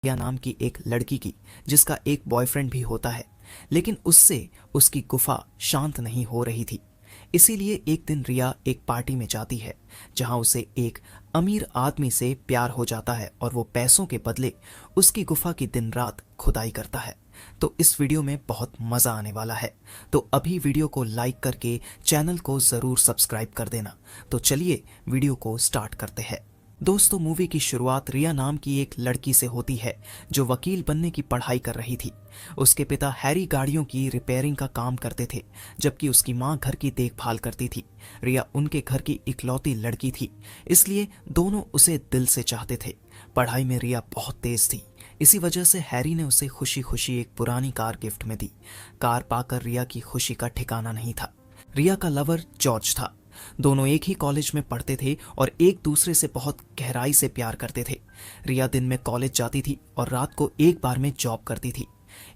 रिया नाम की एक लड़की की, जिसका एक बॉयफ्रेंड भी होता है, लेकिन उससे उसकी गुफा शांत नहीं हो रही थी। इसीलिए एक दिन रिया एक पार्टी में जाती है, जहां उसे एक अमीर आदमी से प्यार हो जाता है और वो पैसों के बदले उसकी गुफा की दिन रात खुदाई करता है। तो इस वीडियो में बहुत मजा आने वाला है, तो अभी वीडियो को लाइक करके चैनल को जरूर सब्सक्राइब कर देना। तो चलिए वीडियो को स्टार्ट करते हैं। दोस्तों, मूवी की शुरुआत रिया नाम की एक लड़की से होती है, जो वकील बनने की पढ़ाई कर रही थी। उसके पिता हैरी गाड़ियों की रिपेयरिंग का काम करते थे, जबकि उसकी माँ घर की देखभाल करती थी। रिया उनके घर की इकलौती लड़की थी, इसलिए दोनों उसे दिल से चाहते थे। पढ़ाई में रिया बहुत तेज थी, इसी वजह से हैरी ने उसे खुशी खुशी एक पुरानी कार गिफ्ट में दी। कार पाकर रिया की खुशी का ठिकाना नहीं था। रिया का लवर जॉर्ज था। दोनों एक ही कॉलेज में पढ़ते थे और एक दूसरे से बहुत गहराई से प्यार करते थे। रिया दिन में कॉलेज जाती थी और रात को एक बार में जॉब करती थी।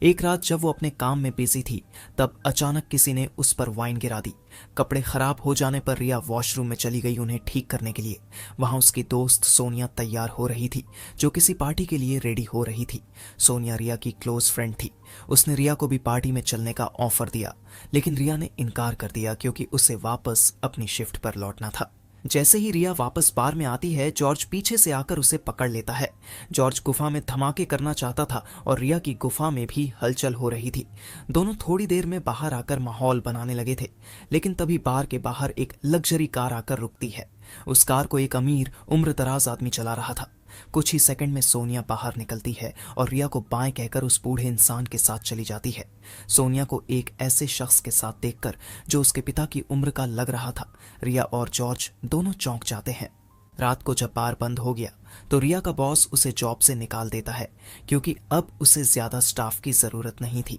एक रात जब वो अपने काम में बिजी थी, तब अचानक किसी ने उस पर वाइन गिरा दी। कपड़े खराब हो जाने पर रिया वॉशरूम में चली गई उन्हें ठीक करने के लिए। वहां उसकी दोस्त सोनिया तैयार हो रही थी, जो किसी पार्टी के लिए रेडी हो रही थी। सोनिया रिया की क्लोज फ्रेंड थी। उसने रिया को भी पार्टी में चलने का ऑफर दिया, लेकिन रिया ने इनकार कर दिया क्योंकि उसे वापस अपनी शिफ्ट पर लौटना था। जैसे ही रिया वापस बार में आती है, जॉर्ज पीछे से आकर उसे पकड़ लेता है। जॉर्ज गुफा में धमाके करना चाहता था और रिया की गुफा में भी हलचल हो रही थी। दोनों थोड़ी देर में बाहर आकर माहौल बनाने लगे थे, लेकिन तभी बार के बाहर एक लग्जरी कार आकर रुकती है। उस कार को एक अमीर उम्रदराज आदमी चला रहा था। कुछ ही सेकंड में सोनिया बाहर निकलती है और रिया को बाएं कहकर उस बूढ़े इंसान के साथ चली जाती है। सोनिया को एक ऐसे शख्स के साथ देखकर जो उसके पिता की उम्र का लग रहा था, रिया और जॉर्ज दोनों चौंक जाते हैं। रात को जब बार बंद हो गया तो रिया का बॉस उसे जॉब से निकाल देता है, क्योंकि अब उसे ज्यादा स्टाफ की जरूरत नहीं थी।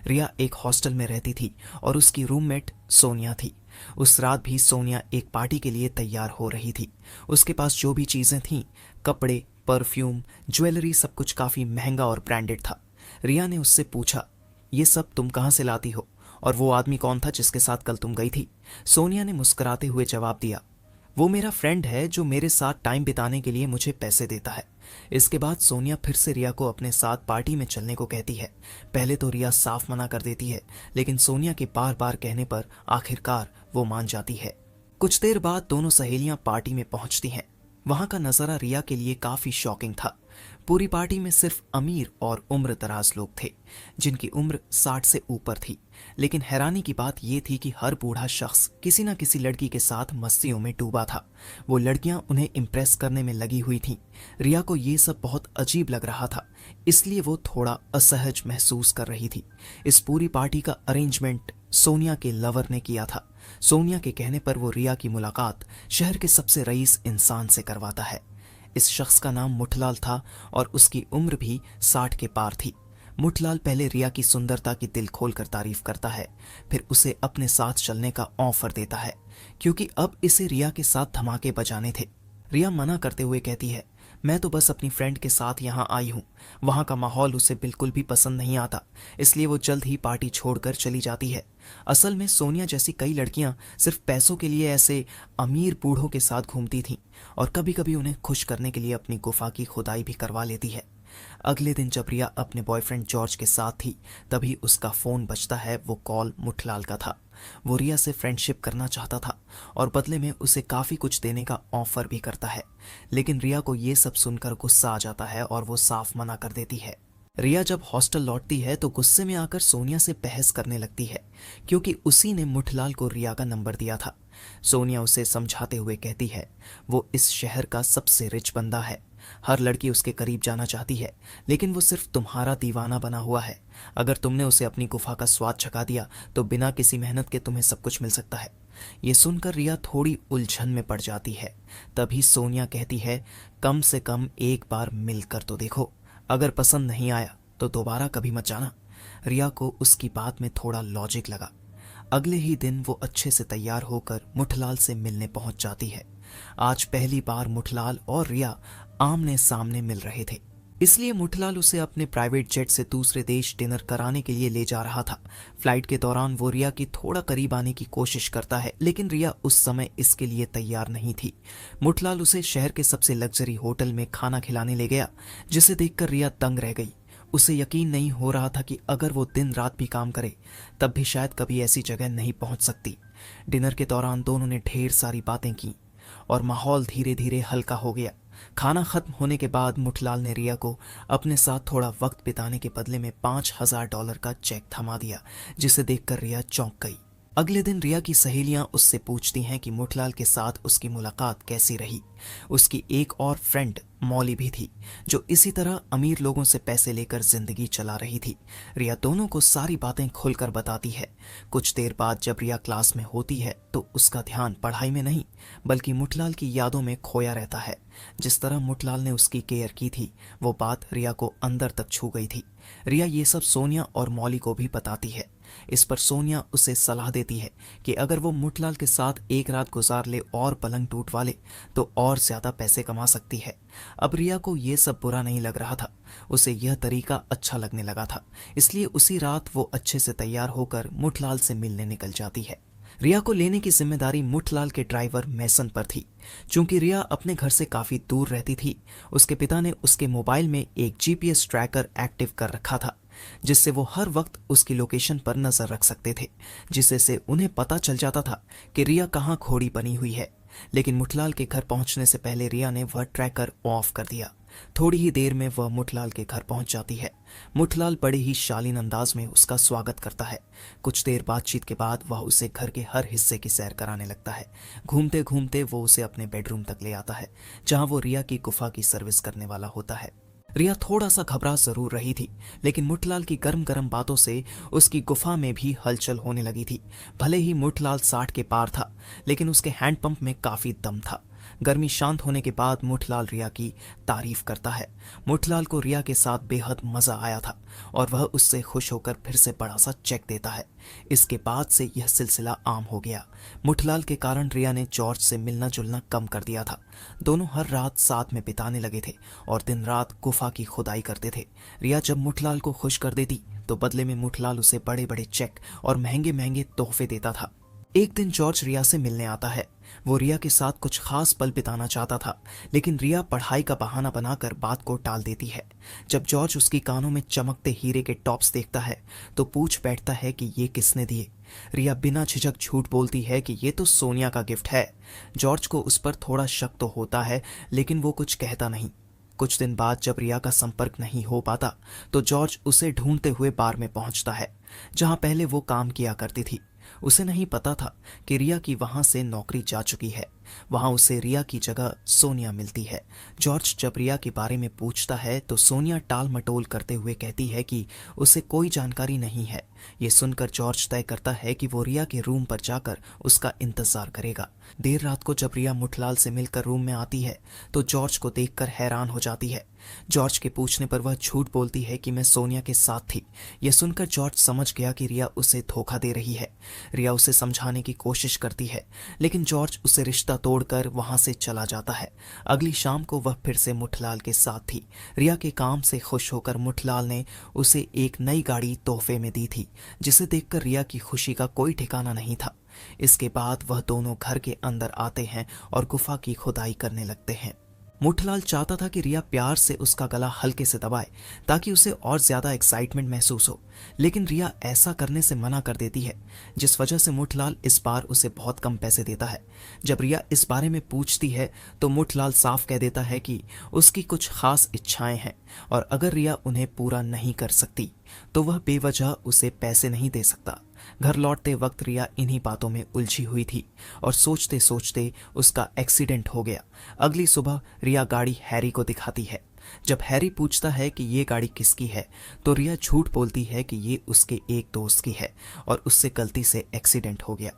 रिया एक हॉस्टल में रहती थी और उसकी रूममेट सोनिया थी। उस रात भी सोनिया एक पार्टी के लिए तैयार हो रही थी। उसके पास जो भी चीजें थीं, कपड़े, परफ्यूम, ज्वेलरी, सब कुछ काफी महंगा और ब्रांडेड था। रिया ने उससे पूछा, ये सब तुम कहाँ से लाती हो, और वो आदमी कौन था जिसके साथ कल तुम गई थी? सोनिया ने मुस्कुराते हुए जवाब दिया, वो मेरा फ्रेंड है जो मेरे साथ टाइम बिताने के लिए मुझे पैसे देता है। इसके बाद सोनिया फिर से रिया को अपने साथ पार्टी में चलने को कहती है। पहले तो रिया साफ मना कर देती है, लेकिन सोनिया के बार बार कहने पर आखिरकार वो मान जाती है। कुछ देर बाद दोनों सहेलियां पार्टी में पहुंचती हैं। वहां का नजारा रिया के लिए काफी शॉकिंग था। पूरी पार्टी में सिर्फ अमीर और उम्रदराज लोग थे, जिनकी उम्र 60 से ऊपर थी। लेकिन हैरानी की बात यह थी कि हर बूढ़ा शख्स किसी न किसी लड़की के साथ मस्तियों में डूबा था। वो लड़कियां उन्हें इम्प्रेस करने में लगी हुई थीं। रिया को ये सब बहुत अजीब लग रहा था, इसलिए वो थोड़ा असहज महसूस कर रही थी। इस पूरी पार्टी का अरेंजमेंट सोनिया के लवर ने किया था। सोनिया के कहने पर वो रिया की मुलाकात शहर के सबसे रईस इंसान से करवाता है। इस शख्स का नाम मुठलाल था और उसकी उम्र भी 60 के पार थी। मुठलाल पहले रिया की सुंदरता की दिल खोलकर तारीफ करता है, फिर उसे अपने साथ चलने का ऑफर देता है, क्योंकि अब इसे रिया के साथ धमाके बजाने थे। रिया मना करते हुए कहती है, मैं तो बस अपनी फ्रेंड के साथ यहाँ आई हूँ। वहाँ का माहौल उसे बिल्कुल भी पसंद नहीं आता, इसलिए वो जल्द ही पार्टी छोड़कर चली जाती है। असल में सोनिया जैसी कई लड़कियां सिर्फ पैसों के लिए ऐसे अमीर बूढ़ों के साथ घूमती थीं और कभी कभी उन्हें खुश करने के लिए अपनी गुफा की खुदाई भी करवा लेती है। अगले दिन जब रिया अपने बॉयफ्रेंड जॉर्ज के साथ थी, तभी उसका फोन बजता है। वो कॉल मुठलाल का था। वो रिया से फ्रेंडशिप करना चाहता था और बदले में उसे काफी कुछ देने का ऑफर भी करता है, लेकिन रिया को ये सब सुनकर गुस्सा आ जाता है और वो साफ मना कर देती है। रिया जब हॉस्टल लौटती है तो गुस्से में आकर सोनिया से बहस करने लगती है, क्योंकि उसी ने मुठलाल को रिया का नंबर दिया था। सोनिया उसे समझाते हुए कहती है, वो इस शहर का सबसे रिच बंदा है, हर लड़की उसके करीब जाना चाहती है, लेकिन वो सिर्फ तुम्हारा दीवाना बना हुआ है। अगर तुमने उसे अपनी गुफा का स्वाद चखा दिया तो बिना किसी मेहनत के तुम्हें सब कुछ मिल सकता है। ये सुनकर रिया थोड़ी उलझन में पड़ जाती है। तभी सोनिया कहती है, कम से कम एक बार मिलकर तो देखो, अगर पसंद नहीं आया तो दोबारा कभी मत जाना। रिया को उसकी बात में थोड़ा लॉजिक लगा। अगले ही दिन वो अच्छे से तैयार होकर मुठलाल से मिलने पहुंच जाती है। आज पहली बार मुठलाल और रिया आमने सामने मिल रहे थे। इसलिए मुठलाल उसे अपने प्राइवेट जेट से दूसरे देश डिनर कराने के लिए ले जा रहा था। फ्लाइट के दौरान वो रिया की थोड़ा करीब आने की कोशिश करता है, लेकिन रिया उस समय इसके लिए तैयार नहीं थी। मुठलाल उसे शहर के सबसे लग्जरी होटल में खाना खिलाने ले गया, जिसे देखकर रिया दंग रह गई। उसे यकीन नहीं हो रहा था कि अगर वो दिन रात भी काम करे तब भी शायद कभी ऐसी जगह नहीं पहुंच सकती। डिनर के दौरान दोनों ने ढेर सारी बातें की और माहौल धीरे धीरे हल्का हो गया। खाना खत्म होने के बाद मुठलाल ने रिया को अपने साथ थोड़ा वक्त बिताने के बदले में $5000 का चेक थमा दिया, जिसे देखकर रिया चौंक गई। अगले दिन रिया की सहेलियां उससे पूछती हैं कि मुठलाल के साथ उसकी मुलाकात कैसी रही। उसकी एक और फ्रेंड मौली भी थी, जो इसी तरह अमीर लोगों से पैसे लेकर जिंदगी चला रही थी। रिया दोनों को सारी बातें खुलकर बताती है। कुछ देर बाद जब रिया क्लास में होती है तो उसका ध्यान पढ़ाई में नहीं बल्कि मुठलाल की यादों में खोया रहता है। जिस तरह मुठलाल ने उसकी केयर की थी, वो बात रिया को अंदर तक छू गई थी। रिया ये सब सोनिया और मौली को भी बताती है। इस पर सोनिया उसे सलाह देती है कि अगर वो मुठलाल के साथ एक रात गुजार ले और पलंग टूटवा ले तो और ज्यादा पैसे कमा सकती है। अब रिया को ये सब बुरा नहीं लग रहा था, उसे यह तरीका अच्छा लगने लगा था। इसलिए उसी रात वो अच्छे से तैयार होकर मुठलाल से मिलने निकल जाती है। रिया को लेने की जिम्मेदारी मुठलाल के ड्राइवर मैसन पर थी। चूंकि रिया अपने घर से काफी दूर रहती थी, उसके पिता ने उसके मोबाइल में एक जीपीएस ट्रैकर एक्टिव कर रखा था, जिससे वो हर वक्त उसकी लोकेशन पर नजर रख सकते थे, जिससे से उन्हें पता चल जाता था कि रिया कहाँ खोड़ी बनी हुई है। लेकिन मुठलाल के घर पहुंचने से पहले रिया ने वह ट्रैकर ऑफ कर दिया। थोड़ी ही देर में वह मुठलाल के घर पहुंच जाती है। मुठलाल बड़े ही शालीन अंदाज में उसका स्वागत करता है। कुछ देर बातचीत के बाद वह उसे घर के हर हिस्से की सैर कराने लगता है। घूमते घूमते वो उसे अपने बेडरूम तक ले आता है, जहां वो रिया की गुफा की सर्विस करने वाला होता है। रिया थोड़ा सा घबरा जरूर रही थी, लेकिन मुठलाल की गर्म गर्म बातों से उसकी गुफा में भी हलचल होने लगी थी। भले ही मुठलाल 60 के पार था, लेकिन उसके हैंडपंप में काफी दम था। गर्मी शांत होने के बाद मुठलाल रिया की तारीफ करता है। मुठलाल को रिया के साथ बेहद मजा आया था और वह उससे खुश होकर फिर से बड़ा सा चेक देता है। इसके बाद से यह सिलसिला आम हो गया। मुठलाल के कारण रिया ने जॉर्ज से मिलना जुलना कम कर दिया था। दोनों हर रात साथ में बिताने लगे थे और दिन रात गुफा की खुदाई करते थे। रिया जब मुठलाल को खुश कर देती तो बदले में मुठलाल उसे बड़े बड़े चेक और महंगे महंगे तोहफे देता था। एक दिन जॉर्ज रिया से मिलने आता है। वो रिया के साथ कुछ खास पल बिताना चाहता था, लेकिन रिया पढ़ाई का बहाना बनाकर बात को टाल देती है। जब जॉर्ज उसकी कानों में चमकते हीरे के टॉप्स देखता है तो पूछ बैठता है कि ये किसने दिए। रिया बिना झिझक झूठ बोलती है कि ये तो सोनिया का गिफ्ट है। जॉर्ज को उस पर थोड़ा शक तो होता है, लेकिन वो कुछ कहता नहीं। कुछ दिन बाद जब रिया का संपर्क नहीं हो पाता तो जॉर्ज उसे ढूंढते हुए बार में पहुंचता है, जहां पहले वो काम किया करती थी। उसे नहीं पता था कि रिया की वहां से नौकरी जा चुकी है। वहां उसे रिया की जगह सोनिया मिलती है। जॉर्ज जब रिया के बारे में पूछता है तो सोनिया टाल मटोल करते हुए कहती है कि उसे कोई जानकारी नहीं है। ये सुनकर जॉर्ज तय करता है कि वो रिया के रूम पर जाकर उसका इंतजार करेगा। देर रात को जब रिया मुठलाल से मिलकर रूम में आती है तो जॉर्ज को देखकर हैरान हो जाती है। जॉर्ज के पूछने पर वह झूठ बोलती है कि मैं सोनिया के साथ थी। यह सुनकर जॉर्ज समझ गया कि रिया उसे धोखा दे रही है। रिया उसे समझाने की कोशिश करती है, लेकिन जॉर्ज उसे रिश्ता तोड़कर वहां से चला जाता है। अगली शाम को वह फिर से मुठलाल के साथ थी। रिया के काम से खुश होकर मुठलाल ने उसे एक नई गाड़ी तोहफे में दी थी, जिसे देखकर रिया की खुशी का कोई ठिकाना नहीं था। इसके बाद वह दोनों घर के अंदर आते हैं और गुफा की खुदाई करने लगते हैं। मुठलाल चाहता था कि रिया प्यार से उसका गला हल्के से दबाए ताकि उसे और ज्यादा एक्साइटमेंट महसूस हो, लेकिन रिया ऐसा करने से मना कर देती है, जिस वजह से मुठलाल इस बार उसे बहुत कम पैसे देता है। जब रिया इस बारे में पूछती है तो मुठलाल साफ कह देता है कि उसकी कुछ खास इच्छाएं हैं और अगर रिया उन्हें पूरा नहीं कर सकती तो वह बेवजह उसे पैसे नहीं दे सकता। घर लौटते वक्त रिया इन्हीं बातों में उलझी हुई थी और सोचते सोचते उसका एक्सीडेंट हो गया। अगली सुबह रिया गाड़ी हैरी को दिखाती है। जब हैरी पूछता है कि ये गाड़ी किसकी है तो रिया झूठ बोलती है कि ये उसके एक दोस्त की है और उससे गलती से एक्सीडेंट हो गया।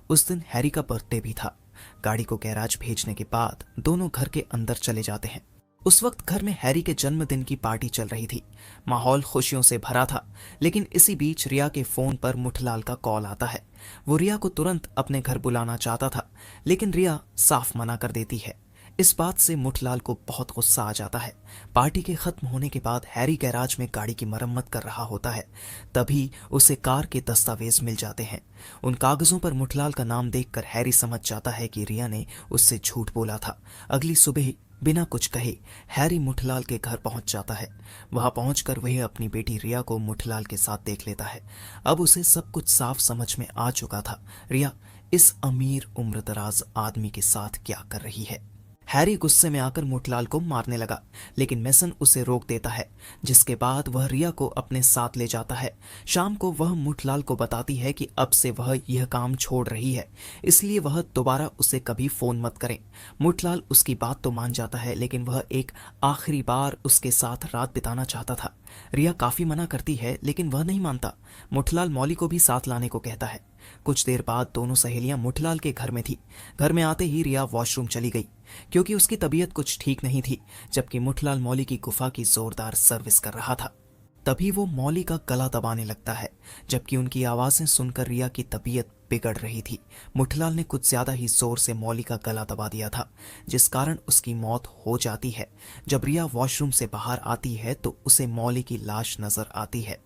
उस दिन हैरी का बर्थडे भी था। गाड़ी को गैराज भेजने के बाद दोनों घर के अंदर चले जाते हैं। उस वक्त घर में हैरी के जन्मदिन की पार्टी चल रही थी। माहौल खुशियों से भरा था, लेकिन इसी बीच रिया के फोन पर मुठलाल का कॉल आता है। वो रिया को तुरंत अपने घर बुलाना चाहता था, लेकिन रिया साफ मना कर देती है। इस बात से मुठलाल को बहुत गुस्सा आ जाता है। पार्टी के खत्म होने के बाद हैरी गैराज में गाड़ी की मरम्मत कर रहा होता है। तभी उसे कार के दस्तावेज मिल जाते हैं। उन कागजों पर मुठलाल का नाम देखकर हैरी समझ जाता है कि रिया ने उससे झूठ बोला था। अगली सुबह बिना कुछ कहे हैरी मुठलाल के घर पहुंच जाता है। वहां पहुंचकर वह अपनी बेटी रिया को मुठलाल के साथ देख लेता है। अब उसे सब कुछ साफ समझ में आ चुका था। रिया इस अमीर उम्रदराज आदमी के साथ क्या कर रही है। हैरी गुस्से में आकर मुठलाल को मारने लगा, लेकिन मेसन उसे रोक देता है, जिसके बाद वह रिया को अपने साथ ले जाता है। शाम को वह मुठलाल को बताती है कि अब से वह यह काम छोड़ रही है, इसलिए वह दोबारा उसे कभी फोन मत करें। मुठलाल उसकी बात तो मान जाता है, लेकिन वह एक आखिरी बार उसके साथ रात बिताना चाहता था। रिया काफी मना करती है, लेकिन वह नहीं मानता। मुठलाल मौली को भी साथ लाने को कहता है। कुछ देर बाद दोनों सहेलियां मुठलाल के घर में थी। घर में आते ही रिया वॉशरूम चली गई, क्योंकि उसकी तबीयत कुछ ठीक नहीं थी, जबकि मुठलाल मौली की गुफा की जोरदार सर्विस कर रहा था। तभी वो मौली का गला दबाने लगता है, जबकि उनकी आवाजें सुनकर रिया की तबीयत बिगड़ रही थी। मुठलाल ने कुछ ज्यादा ही जोर से मौली का गला दबा दिया था, जिस कारण उसकी मौत हो जाती है। जब रिया वॉशरूम से बाहर आती है तो उसे मौली की लाश नजर आती है।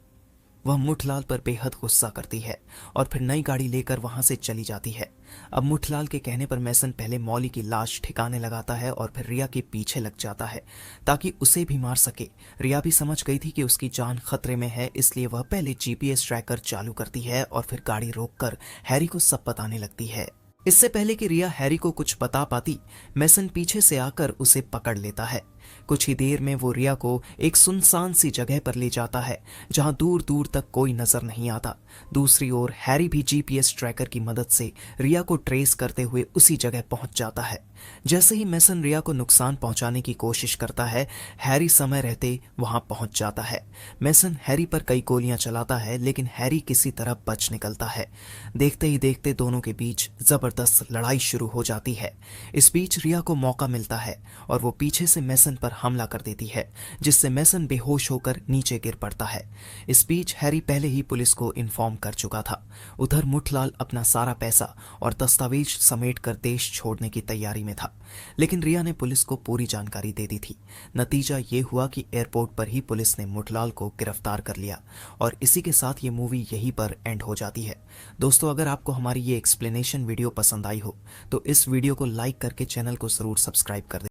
वह मुठलाल पर बेहद गुस्सा करती है और फिर नई गाड़ी लेकर वहां से चली जाती है। अब मुठलाल के कहने पर मेसन पहले मौली की लाश ठिकाने लगाता है और फिर रिया के पीछे लग जाता है, ताकि उसे भी मार सके। रिया भी समझ गई थी कि उसकी जान खतरे में है, इसलिए वह पहले जीपीएस ट्रैकर चालू करती है और फिर गाड़ी रोककर हैरी को सब बताने लगती है। इससे पहले कि रिया हैरी को कुछ बता पाती, मेसन पीछे से आकर उसे पकड़ लेता है। कुछ ही देर में वो रिया को एक सुनसान सी जगह पर ले जाता है, जहां दूर दूर तक कोई नजर नहीं आता। दूसरी ओर हैरी भी जीपीएस ट्रैकर की मदद से रिया को ट्रेस करते हुए उसी जगह पहुंच जाता है। जैसे ही मेसन रिया को नुकसान पहुंचाने की कोशिश करता है, हैरी समय रहते वहां पहुंच जाता है। मेसन हैरी पर कई गोलियां चलाता है, लेकिन हैरी किसी तरह बच निकलता है। देखते ही देखते दोनों के बीच जबरदस्त लड़ाई शुरू हो जाती है। इस बीच रिया को मौका मिलता है और वो पीछे से मेसन पर हमला कर देती है, जिससे मेसन बेहोश होकर नीचे गिर पड़ता है। इस बीच हैरी पहले ही पुलिस को इन्फॉर्म कर चुका था। उधर मुठलाल अपना सारा पैसा और दस्तावेज समेटकर देश छोड़ने की तैयारी में था, लेकिन रिया ने पुलिस को पूरी जानकारी दे दी थी। नतीजा ये हुआ कि एयरपोर्ट पर ही पुलिस ने मुठलाल को गिरफ्तार कर लिया और इसी के साथ ये मूवी यहीं पर एंड हो जाती है। दोस्तों, अगर आपको हमारी ये एक्सप्लेनेशन वीडियो पसंद आई हो तो इस वीडियो को लाइक करके चैनल को जरूर सब्सक्राइब कर दें।